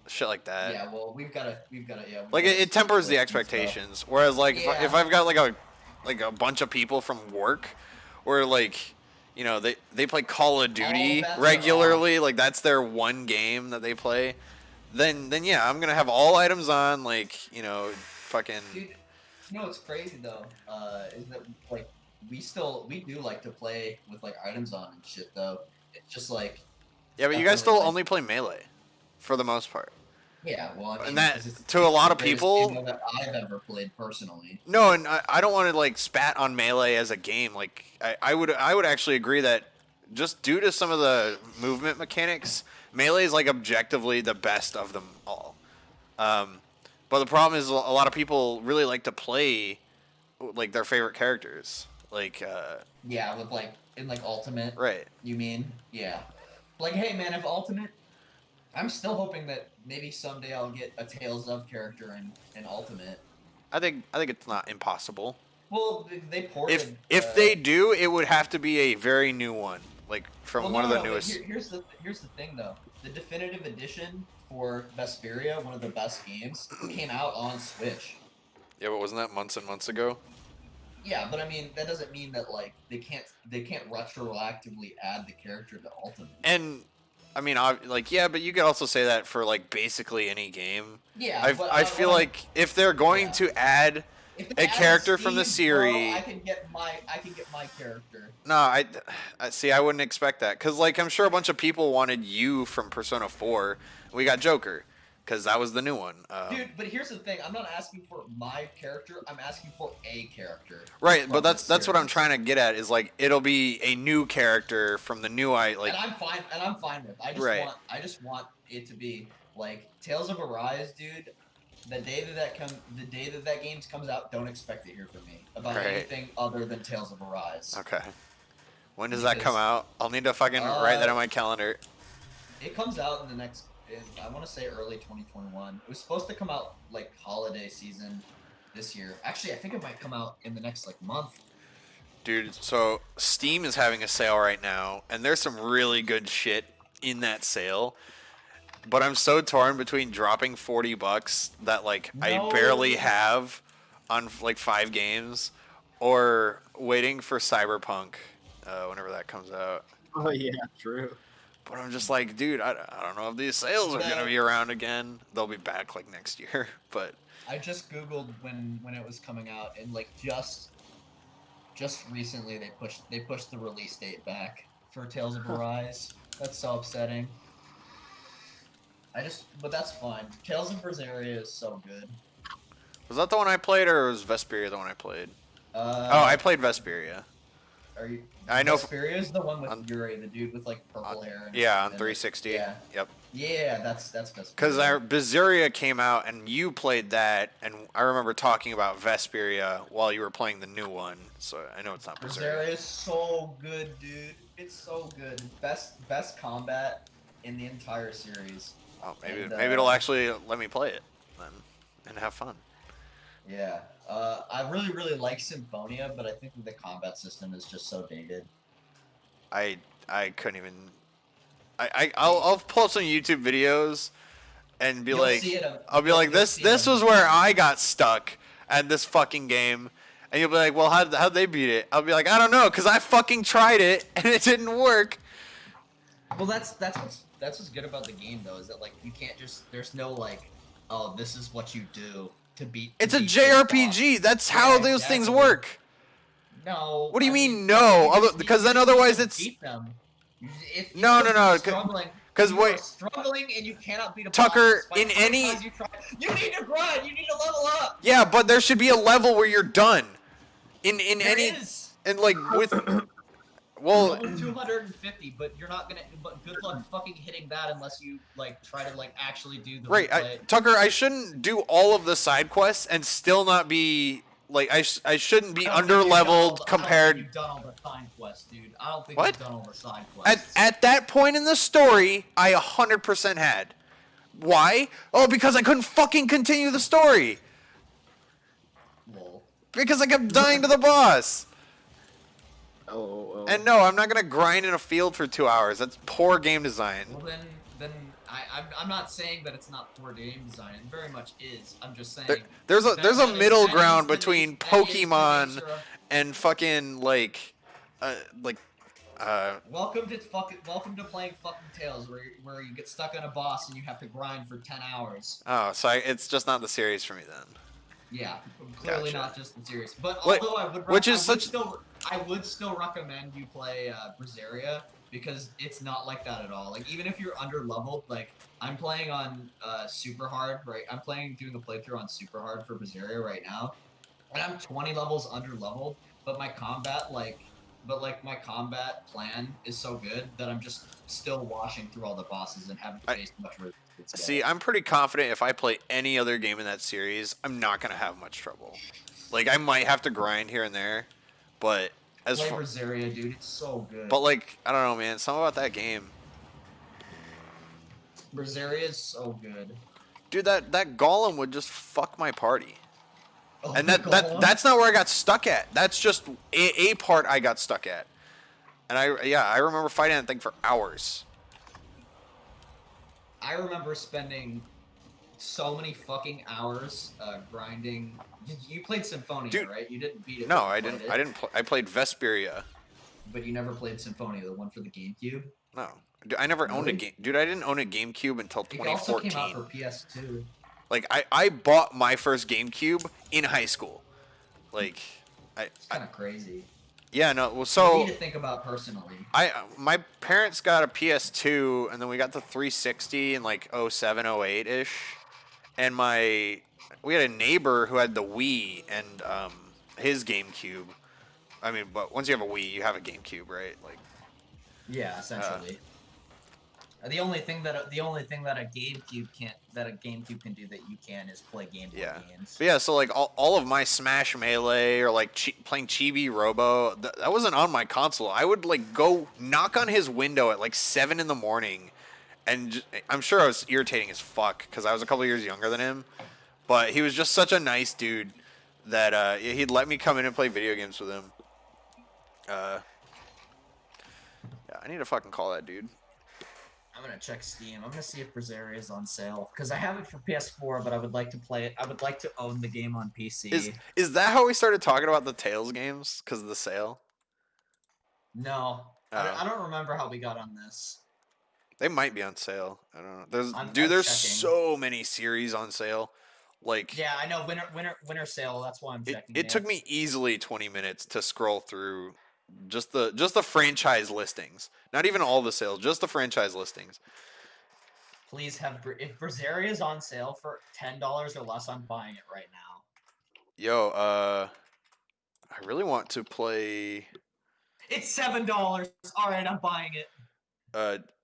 Shit like that. Yeah, well, we've got to yeah. Like it tempers the expectations. Whereas like if I've got like a bunch of people from work, where like you know they play Call of Duty regularly, like that's their one game that they play, then yeah, I'm gonna have all items on, like you know, fucking. Dude, you know what's crazy though, is that like we do like to play with like items on and shit though. It's just like. Yeah, but you guys still only play Melee, for the most part. Yeah, well, I mean, and that to a lot of people that I've ever played personally. No, and I don't want to like spat on Melee as a game. Like I would actually agree that just due to some of the movement mechanics, Melee is like objectively the best of them all. But the problem is a lot of people really like to play like their favorite characters. Like yeah, with like in like Ultimate. Right. You mean? Yeah. Like, hey man, if Ultimate. I'm still hoping that maybe someday I'll get a Tales of character in Ultimate. I think it's not impossible. Well, they ported. If they do, it would have to be a very new one, like from one of the newest. Here's the thing though. The definitive edition for Vesperia, one of the best games, came out on Switch. Yeah, but wasn't that months and months ago? Yeah, but I mean that doesn't mean that like they can't retroactively add the character to Ultimate. And I mean, like, yeah, but you could also say that for like basically any game. Yeah, I feel like if they're going to add a character from the series, bro, I can get my character. No, I see. I wouldn't expect that because, like, I'm sure a bunch of people wanted you from Persona 4. We got Joker because that was the new one. Dude, but here's the thing: I'm not asking for my character. I'm asking for a character. Right, but that's what I'm trying to get at. Is like it'll be a new character from the new like. And I'm fine with. I just want it to be like Tales of Arise, dude. The day that game comes out, don't expect to hear from me about anything other than Tales of Arise. Okay. When does that come out? I'll need to fucking write that on my calendar. It comes out in the next. I want to say early 2021. It was supposed to come out like holiday season this year. Actually, I think it might come out in the next like month. Dude, so Steam is having a sale right now, and there's some really good shit in that sale. But I'm so torn between dropping $40 that like I barely have on like 5 games, or waiting for Cyberpunk whenever that comes out. Oh yeah, true. But I'm just like, dude, I don't know if these sales are gonna be around again. They'll be back like next year, but I just googled when it was coming out, and like just recently they pushed the release date back for Tales of Arise. That's so upsetting. But that's fine. Tales of Berseria is so good. Was that the one I played, or was Vesperia the one I played? I played Vesperia. Are you? I know. Vesperia is the one with Yuri, the dude with like purple hair. And, yeah, on 360. Yeah. Yep. Yeah, that's Vesperia. Because Berseria came out, and you played that, and I remember talking about Vesperia while you were playing the new one. So I know it's not Berseria. Berseria is so good, dude. It's so good. Best combat in the entire series. Oh, maybe it'll actually let me play it then and have fun. Yeah. I really like Symphonia, but I think the combat system is just so dated. I couldn't even. I'll pull up some YouTube videos and be I'll be like, this was where I got stuck at this fucking game, and you'll be like, well, how'd they beat it? I'll be like, I don't know, cause I fucking tried it and it didn't work. Well, that's what's good about the game though, is that like you can't just, there's no like, oh, this is what you do to beat. It's a JRPG. That's how those things work. No. What do you mean no? Because then otherwise it's. Beat them. If no. Because wait. Struggling and you cannot beat a Tucker, boss. in any. You need to grind. You need to level up. Yeah, but there should be a level where you're done. In there any. Is. And like with. Well, 250, but you're not gonna. But good luck fucking hitting that unless you like try to like actually do the right. Tucker, I shouldn't do all of the side quests and still not be like I shouldn't be under-leveled compared. I don't think you've done all the side quests, dude. I don't think What? you've done all the side quests. At that point in the story, I 100% had. Why? Oh, because I couldn't fucking continue the story. Lol. Because I kept dying to the boss. Oh. And no, I'm not gonna grind in a field for 2 hours. That's poor game design. Well then I'm not saying that it's not poor game design. It very much is. I'm just saying there's a middle ground that between is the Pokemon nature of- and fucking like. Welcome to playing fucking Tales, where you get stuck on a boss and you have to grind for 10 hours. Oh, so it's just not the series for me then. Yeah, clearly Gotcha. not just the series. But Wait, although I would still recommend you play Berseria, because it's not like that at all. Like even if you're under leveled, like I'm playing on super hard, right? I'm doing a playthrough on super hard for Berseria right now, and I'm 20 levels under leveled, but my combat my combat plan is so good that I'm just still washing through all the bosses and haven't faced much resistance. See, I'm pretty confident if I play any other game in that series, I'm not gonna have much trouble. Like I might have to grind here and there, but play Berseria, dude, it's so good. But like, I don't know, man. Something about that game. Berseria is so good. Dude, that golem would just fuck my party. Oh, And that's not where I got stuck at. That's just a part I got stuck at. And I remember fighting that thing for hours. I remember spending so many fucking hours grinding. You played Symphonia, Dude, right? You didn't beat it. No, I didn't. I played Vesperia. But you never played Symphonia, the one for the GameCube? No. Dude, I never owned a game. Dude, I didn't own a GameCube until 2014. It also came out for PS2. Like I bought my first GameCube in high school. Like It's kind of crazy. Yeah, no. Well, You so need to think about personally. my parents got a PS2 and then we got the 360 in like 07, 08 ish. And we had a neighbor who had the Wii and his GameCube. I mean, but once you have a Wii, you have a GameCube, right? Like Yeah, essentially. The only thing that a GameCube can do that you can is play Game Boy games. But yeah, so like all of my Smash Melee or like playing Chibi Robo, that wasn't on my console. I would like go knock on his window at like 7 in the morning, and I'm sure I was irritating as fuck because I was a couple years younger than him, but he was just such a nice dude that he'd let me come in and play video games with him. Yeah, I need to fucking call that dude. I'm gonna check Steam. I'm gonna see if Berseria is on sale because I have it for PS4, but I would like to play it. I would like to own the game on PC. Is that how we started talking about the Tales games? Because of the sale? No, I don't remember how we got on this. They might be on sale. I don't know. There's checking. so many series on sale. Like yeah, I know winter sale. That's why I'm checking. It took me easily 20 minutes to scroll through just the franchise listings. Not even all the sales, just the franchise listings. Please if Berseria is on sale for $10 or less, I'm buying it right now. Yo, I really want to play. It's $7. All right, I'm buying it.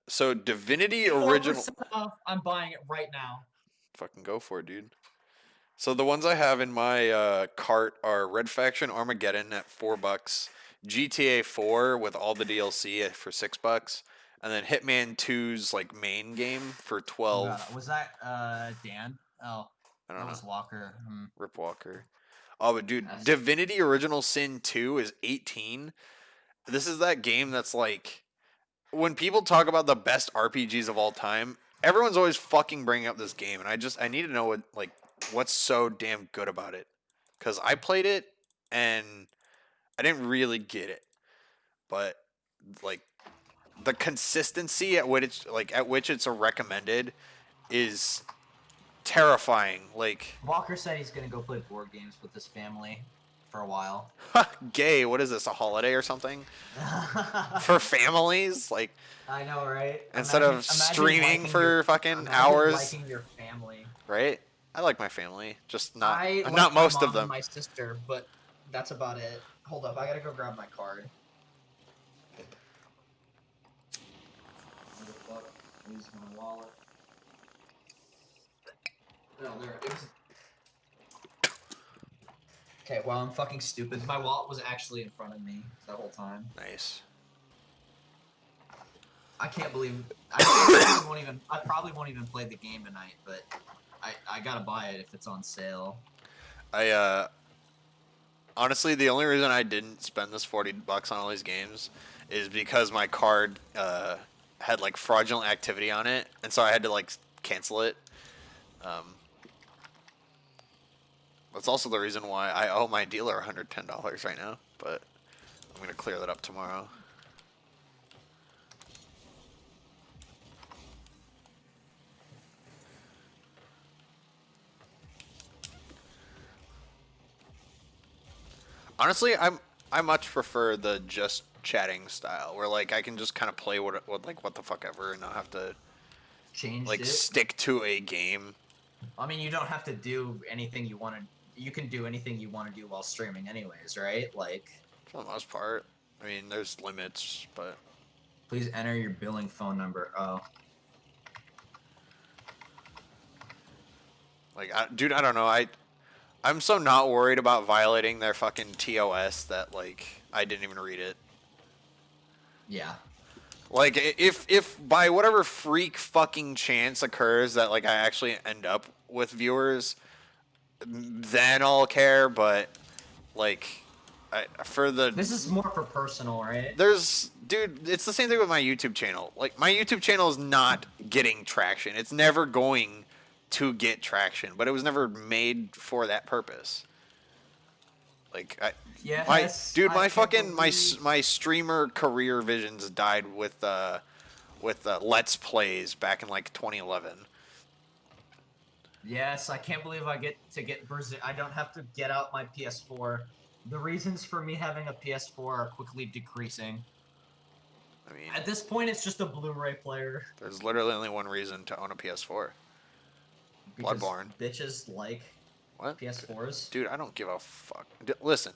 So Divinity Original. Off, I'm buying it right now. Fucking go for it, dude. So the ones I have in my cart are Red Faction Armageddon at $4, GTA 4 with all the DLC for $6, and then Hitman 2's like main game for $12. Was that Dan? Oh, I don't know. Was Walker. Rip Walker. Oh, but dude, Divinity Original Sin 2 is $18. This is that game that's like, when people talk about the best RPGs of all time, everyone's always fucking bringing up this game, and I need to know what's so damn good about it, because I played it and I didn't really get it, but like the consistency at which it's recommended is terrifying. Like Walker said he's gonna go play board games with his family for a while. Gay, what is this, a holiday or something? For families? Like, I know, right? Instead of streaming for fucking hours. Liking your family. Right? I like my family, just not most of them. And my sister, but that's about it. Hold up, I gotta go grab my card. Where the fuck is my wallet? No, there it is. Okay, well, I'm fucking stupid. My wallet was actually in front of me the whole time. Nice. I can't believe I probably won't even play the game tonight, but I gotta buy it if it's on sale. Honestly, the only reason I didn't spend this $40 on all these games is because my card had like fraudulent activity on it, and so I had to like cancel it. That's also the reason why I owe my dealer $110 right now, but I'm gonna clear that up tomorrow. Honestly, I much prefer the just chatting style, where like I can just kind of play what the fuck ever and not have to stick to a game. I mean, you don't have to do anything you want to. You can do anything you want to do while streaming, anyways, right? Like for the most part. I mean, there's limits, but. Please enter your billing phone number. Oh. Like, dude, I don't know. I'm so not worried about violating their fucking TOS that, like, I didn't even read it. Yeah. Like, if by whatever freak fucking chance occurs that, like, I actually end up with viewers, then I'll care, but, like, this is more for personal, right? Dude, it's the same thing with my YouTube channel. Like, my YouTube channel is not getting traction. It's never going to get traction, but it was never made for that purpose. Like, my streamer career visions died with Let's Plays back in like 2011. Yes, I can't believe I don't have to get out my PS4. The reasons for me having a PS4 are quickly decreasing. I mean, at this point, it's just a Blu-ray player. There's literally only one reason to own a PS4. Because Bloodborne. Bitches like what? PS4s. Dude, I don't give a fuck. Listen.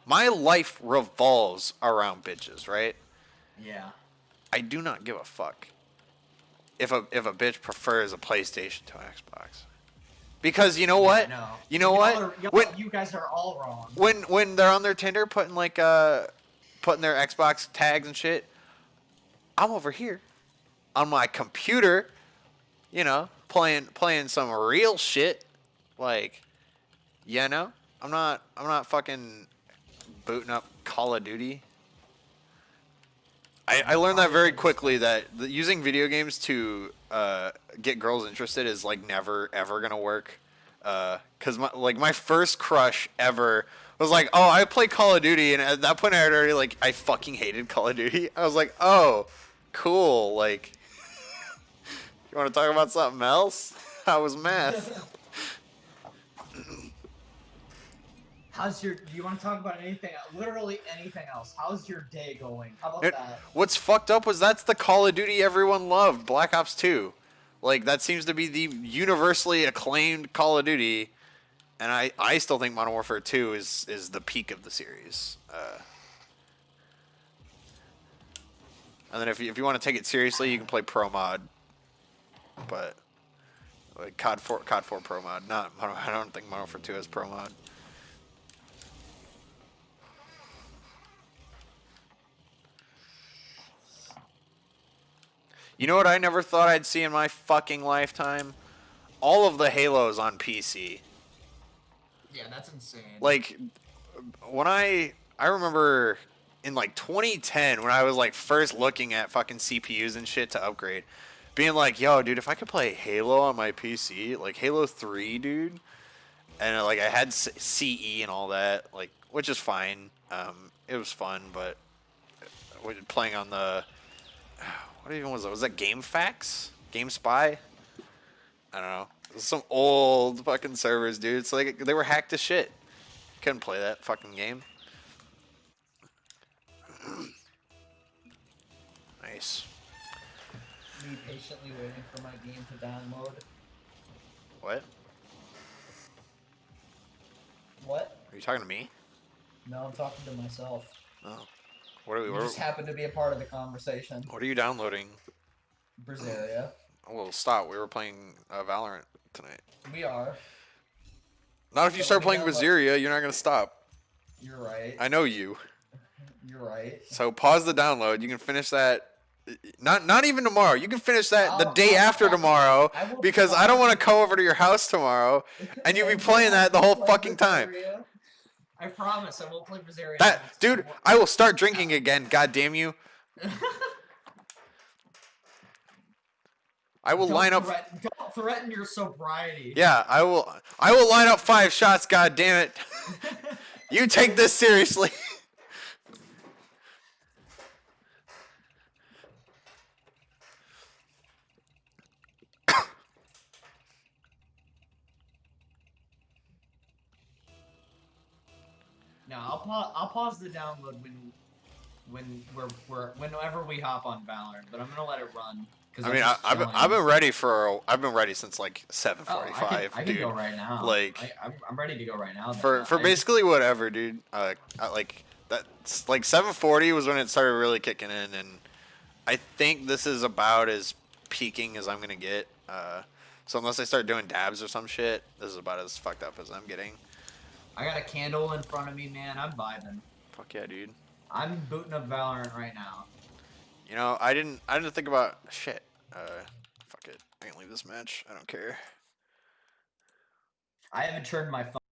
My life revolves around bitches, right? Yeah. I do not give a fuck if a bitch prefers a PlayStation to an Xbox. Because you know what? No. You know what? You guys are all wrong. When they're on their Tinder putting their Xbox tags and shit, I'm over here on my computer, you know, playing some real shit. Like, you know, I'm not fucking booting up Call of Duty. I learned that very quickly that using video games to get girls interested is like never ever gonna work. Cause my first crush ever was like, oh, I play Call of Duty, and at that point I had already like I fucking hated Call of Duty. I was like, oh, cool. Like, you want to talk about something else? How was math? Do you want to talk about anything? Literally anything else. How's your day going? How about that? What's fucked up was that's the Call of Duty everyone loved, Black Ops 2. Like, that seems to be the universally acclaimed Call of Duty, and I still think Modern Warfare 2 is the peak of the series. And then if you want to take it seriously, you can play Pro Mod, but like COD 4 Pro Mod. I don't think Modern Warfare 2 has Pro Mod. You know what I never thought I'd see in my fucking lifetime? All of the Halos on PC. Yeah, that's insane. Like, when I remember in like 2010 when I was like first looking at fucking CPUs and shit to upgrade, being like, yo, dude, if I could play Halo on my PC, like Halo 3, dude, and like I had CE and all that, like, which is fine. It was fun, but playing on the... What even was that? Was that GameFAQs? GameSpy? I don't know. Some old fucking servers, dude. It's like they were hacked to shit. Couldn't play that fucking game. Nice. Me patiently waiting for my game to download. What? What? Are you talking to me? No, I'm talking to myself. Oh. What are we? You just happened to be a part of the conversation. What are you downloading? Berseria. Well, stop. We were playing Valorant tonight. We are. Not if you start playing Berseria, you're not gonna stop. You're right. I know you. You're right. So pause the download. You can finish that. Not even tomorrow. You can finish that the day after tomorrow, because I don't want to come over to your house tomorrow and you'll be playing that the whole fucking time. I promise I won't play Berseria. Dude, I will start drinking again. God damn you! I will line up. Don't threaten your sobriety. Yeah, I will. I will line up 5 shots. God damn it! You take this seriously. No, I'll pause the download whenever we hop on Valorant, but I'm gonna let it run. I mean, I've been ready I've been ready since like 7:45. I can dude. go right now. Like, I'm ready to go right now. For basically whatever, dude. Like that's like 7:40 was when it started really kicking in, and I think this is about as peaking as I'm gonna get. So unless I start doing dabs or some shit, this is about as fucked up as I'm getting. I got a candle in front of me, man. I'm vibing. Fuck yeah, dude. I'm booting up Valorant right now. You know, I didn't think about shit. Fuck it. I can leave this match. I don't care. I haven't turned my phone